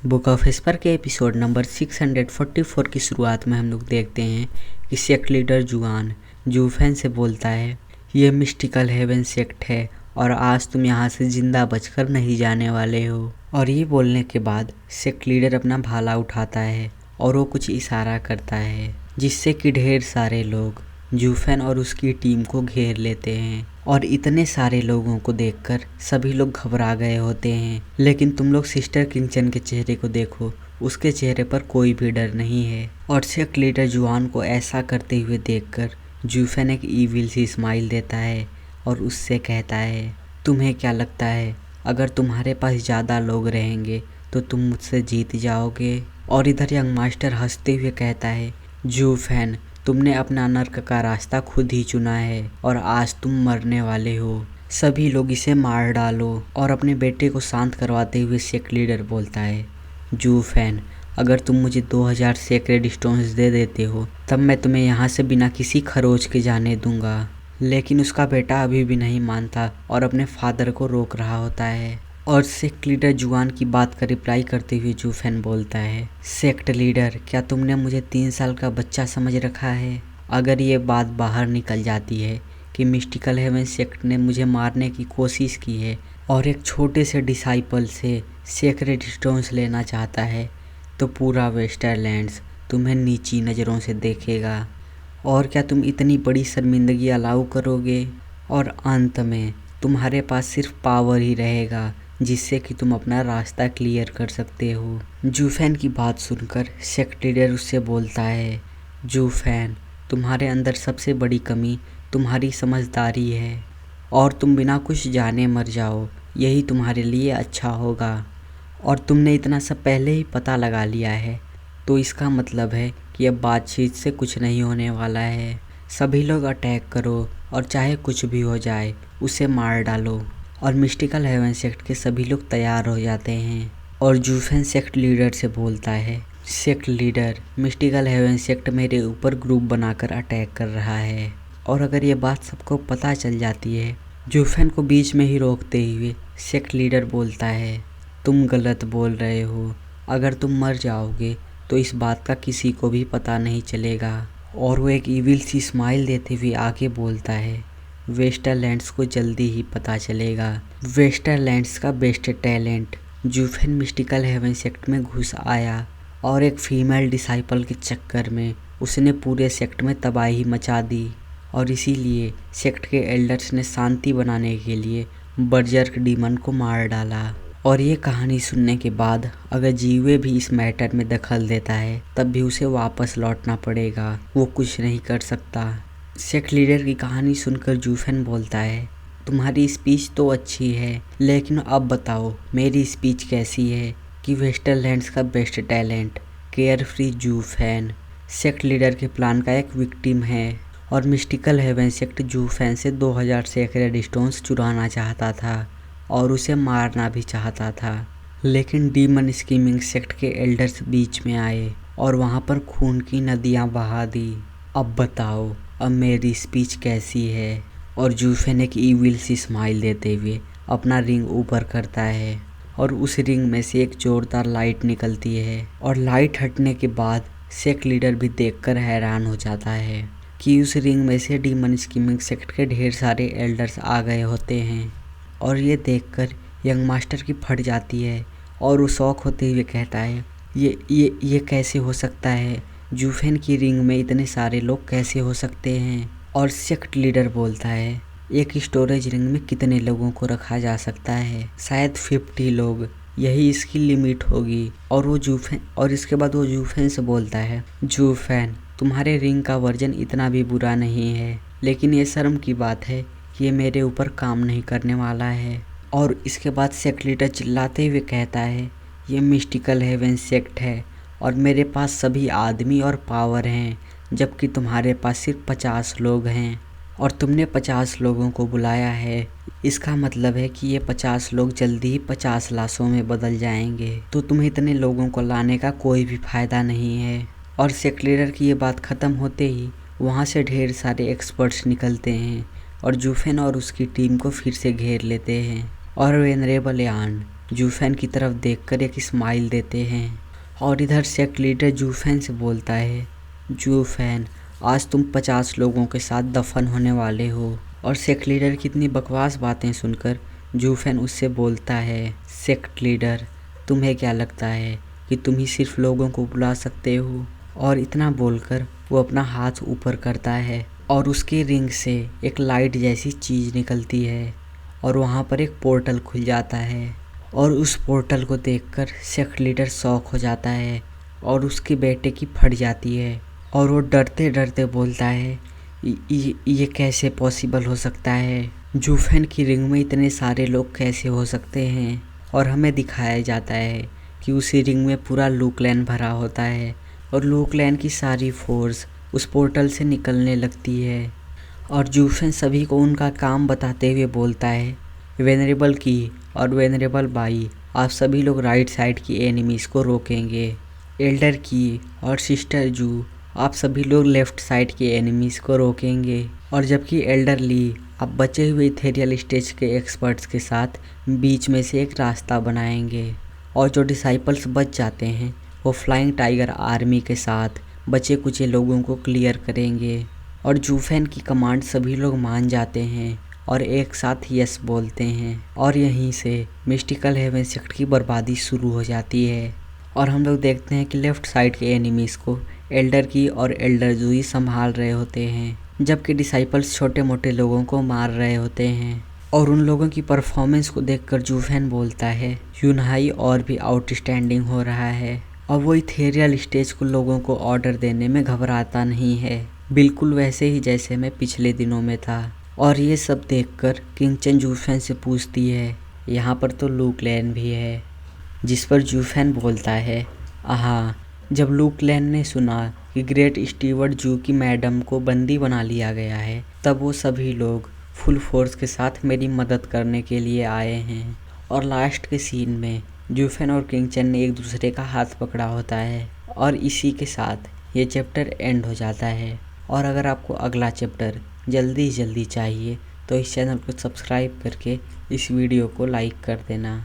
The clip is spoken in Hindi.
बुक ऑफ एस्पर के एपिसोड नंबर 644 की शुरुआत में हम लोग देखते हैं कि सेक्ट लीडर जुआन जूफेन से बोलता है, ये मिस्टिकल हेवन सेक्ट है और आज तुम यहाँ से जिंदा बचकर नहीं जाने वाले हो। और ये बोलने के बाद सेक्ट लीडर अपना भाला उठाता है और वो कुछ इशारा करता है जिससे कि ढेर सारे लोग जूफेन और उसकी टीम को घेर लेते हैं। और इतने सारे लोगों को देखकर सभी लोग घबरा गए होते हैं, लेकिन तुम लोग सिस्टर किंगचन के चेहरे को देखो, उसके चेहरे पर कोई भी डर नहीं है। और सेक्ट लीडर जुआन को ऐसा करते हुए देखकर जूफेन एक ईविल सी स्माइल देता है और उससे कहता है, तुम्हें क्या लगता है अगर तुम्हारे पास ज़्यादा लोग रहेंगे तो तुम मुझसे जीत जाओगे। और इधर यंग मास्टर हंसते हुए कहता है, जूफेन तुमने अपना नर्क का रास्ता खुद ही चुना है और आज तुम मरने वाले हो, सभी लोग इसे मार डालो। और अपने बेटे को शांत करवाते हुए सेक्ट लीडर बोलता है, जूफेन अगर तुम मुझे 2000 सेक्रेड स्टोन्स दे देते हो तब मैं तुम्हें यहाँ से बिना किसी खरोच के जाने दूंगा। लेकिन उसका बेटा अभी भी नहीं मानता और अपने फादर को रोक रहा होता है। और सेक्ट लीडर जुआन की बात का रिप्लाई करते हुए जूफेन बोलता है, सेक्ट लीडर क्या तुमने मुझे 3 साल का बच्चा समझ रखा है? अगर ये बात बाहर निकल जाती है कि मिस्टिकल हेवन सेक्ट ने मुझे मारने की कोशिश की है और एक छोटे से डिसाइपल से सेक्रेड स्टोन्स लेना चाहता है तो पूरा वेस्टरलैंड्स तुम्हें नीची नज़रों से देखेगा। और क्या तुम इतनी बड़ी शर्मिंदगी अलाउ करोगे? और अंत में तुम्हारे पास सिर्फ पावर ही रहेगा जिससे कि तुम अपना रास्ता क्लियर कर सकते हो। जूफेन की बात सुनकर सेक्ट लीडर उससे बोलता है, जूफेन तुम्हारे अंदर सबसे बड़ी कमी तुम्हारी समझदारी है और तुम बिना कुछ जाने मर जाओ, यही तुम्हारे लिए अच्छा होगा। और तुमने इतना सब पहले ही पता लगा लिया है तो इसका मतलब है कि अब बातचीत से कुछ नहीं होने वाला है। सभी लोग अटैक करो और चाहे कुछ भी हो जाए उसे मार डालो। और मिस्टिकल हेवन सेक्ट के सभी लोग तैयार हो जाते हैं और जूफेन सेक्ट लीडर से बोलता है, sect leader mystical heaven sect मेरे ऊपर ग्रुप बनाकर अटैक कर रहा है और अगर ये बात सबको पता चल जाती है। जूफेन को बीच में ही रोकते हुए सेक्ट लीडर बोलता है, तुम गलत बोल रहे हो, अगर तुम मर जाओगे तो इस बात का किसी को भी पता नहीं चलेगा। और वो एक ईविल सी स्माइल देते हुए आगे बोलता है, वेस्टरलैंड्स को जल्दी ही पता चलेगा। वेस्टरलैंड्स का बेस्ट टैलेंट जूफेन मिस्टिकल हेवन सेक्ट में घुस आया और एक फीमेल डिसाइपल के चक्कर में उसने पूरे सेक्ट में तबाही मचा दी। और इसीलिए सेक्ट के एल्डर्स ने शांति बनाने के लिए बर्जर्क डीमन को मार डाला। और ये कहानी सुनने के बाद अगर जीवे भी इस मैटर में दखल देता है तब भी उसे वापस लौटना पड़ेगा, वो कुछ नहीं कर सकता। सेक्ट लीडर की कहानी सुनकर जूफेन बोलता है, तुम्हारी स्पीच तो अच्छी है लेकिन अब बताओ मेरी स्पीच कैसी है कि वेस्टरलैंड्स का बेस्ट टैलेंट केयर फ्री जूफेन सेक्ट लीडर के प्लान का एक विक्टिम है और मिस्टिकल हेवन सेक्ट जूफेन से 2000 सेक्रेड स्टोन्स चुराना चाहता था और उसे मारना भी चाहता था। लेकिन डीमन स्कीमिंग सेक्ट के एल्डर्स बीच में आए और वहाँ पर खून की नदियाँ बहा दी। अब बताओ अब मेरी स्पीच कैसी है? और जूफेन एक ईविल सी स्माइल देते हुए अपना रिंग ऊपर करता है और उस रिंग में से एक जोरदार लाइट निकलती है। और लाइट हटने के बाद सेक्ट लीडर भी देखकर हैरान हो जाता है कि उस रिंग में से डीमन स्कीमिंग सेक्ट के ढेर सारे एल्डर्स आ गए होते हैं। और ये देखकर यंग मास्टर की फट जाती है और वो शौक होते हुए कहता है, ये कैसे हो सकता है? जूफेन की रिंग में इतने सारे लोग कैसे हो सकते हैं? और सेक्ट लीडर बोलता है, एक स्टोरेज रिंग में कितने लोगों को रखा जा सकता है? शायद 50 लोग, यही इसकी लिमिट होगी। और इसके बाद वो जूफेन से बोलता है, जूफेन तुम्हारे रिंग का वर्जन इतना भी बुरा नहीं है, लेकिन ये शर्म की बात है कि ये मेरे ऊपर काम नहीं करने वाला है। और इसके बाद सेक्ट लीडर चिल्लाते हुए कहता है, ये मिस्टिकल हेवन सेक्ट है और मेरे पास सभी आदमी और पावर हैं, जबकि तुम्हारे पास सिर्फ 50 लोग हैं और तुमने 50 लोगों को बुलाया है। इसका मतलब है कि ये 50 लोग जल्दी ही 50 लाशों में बदल जाएंगे, तो तुम्हें इतने लोगों को लाने का कोई भी फ़ायदा नहीं है। और सेक्ट लीडर की ये बात ख़त्म होते ही वहाँ से ढेर सारे एक्सपर्ट्स निकलते हैं और जूफेन और उसकी टीम को फिर से घेर लेते हैं। और वेनरेबल यान जूफेन की तरफ देखकर एक स्माइल देते हैं। और इधर सेक्ट लीडर जूफेन से बोलता है, जूफेन आज तुम 50 लोगों के साथ दफन होने वाले हो। और सेक्ट लीडर की इतनी बकवास बातें सुनकर जूफेन उससे बोलता है, सेक्ट लीडर तुम्हें क्या लगता है कि तुम ही सिर्फ लोगों को बुला सकते हो। और इतना बोलकर वो अपना हाथ ऊपर करता है और उसकी रिंग से एक लाइट जैसी चीज़ निकलती है और वहाँ पर एक पोर्टल खुल जाता है। और उस पोर्टल को देखकर सेक्ट लीडर शॉक हो जाता है और उसके बेटे की फट जाती है और वो डरते डरते बोलता है, ये कैसे पॉसिबल हो सकता है, जूफेन की रिंग में इतने सारे लोग कैसे हो सकते हैं। और हमें दिखाया जाता है कि उसी रिंग में पूरा लू क्लैन भरा होता है और लू क्लैन की सारी फोर्स उस पोर्टल से निकलने लगती है। और जूफेन सभी को उनका काम बताते हुए बोलता है, वेनरेबल की और वेनरेबल बाई आप सभी लोग राइट साइड की एनिमीज़ को रोकेंगे। एल्डर की और सिस्टर जू आप सभी लोग लेफ़्ट साइड के एनिमीज़ को रोकेंगे। और जबकि एल्डर ली आप बचे हुए इथेरियल स्टेज के एक्सपर्ट्स के साथ बीच में से एक रास्ता बनाएंगे। और जो डिसाइपल्स बच जाते हैं वो फ्लाइंग टाइगर आर्मी के साथ बचे कुचे लोगों को क्लियर करेंगे। और जूफेन की कमांड सभी लोग मान जाते हैं और एक साथ यस बोलते हैं। और यहीं से मिस्टिकल हेवन सेक्ट की बर्बादी शुरू हो जाती है। और हम लोग देखते हैं कि लेफ़्ट साइड के एनिमीज़ को एल्डर की और एल्डर जू ही संभाल रहे होते हैं, जबकि डिसाइपल्स छोटे मोटे लोगों को मार रहे होते हैं। और उन लोगों की परफॉर्मेंस को देखकर जूफेन बोलता है, यूनहाई और भी आउटस्टैंडिंग हो रहा है। और वो इथेरियल स्टेज को लोगों को ऑर्डर देने में घबराता नहीं है, बिल्कुल वैसे ही जैसे मैं पिछले दिनों में था। और ये सब देखकर किंगचन जूफेन से पूछती है, यहाँ पर तो लू क्लैन भी है। जिस पर जूफेन बोलता है, हाँ, जब लू क्लैन ने सुना कि ग्रेट स्टीवर्ड जू की मैडम को बंदी बना लिया गया है, तब वो सभी लोग फुल फोर्स के साथ मेरी मदद करने के लिए आए हैं। और लास्ट के सीन में जूफेन और किंगचन ने एक दूसरे का हाथ पकड़ा होता है। और इसी के साथ ये चैप्टर एंड हो जाता है। और अगर आपको अगला चैप्टर जल्दी चाहिए तो इस चैनल को सब्सक्राइब करके इस वीडियो को लाइक कर देना।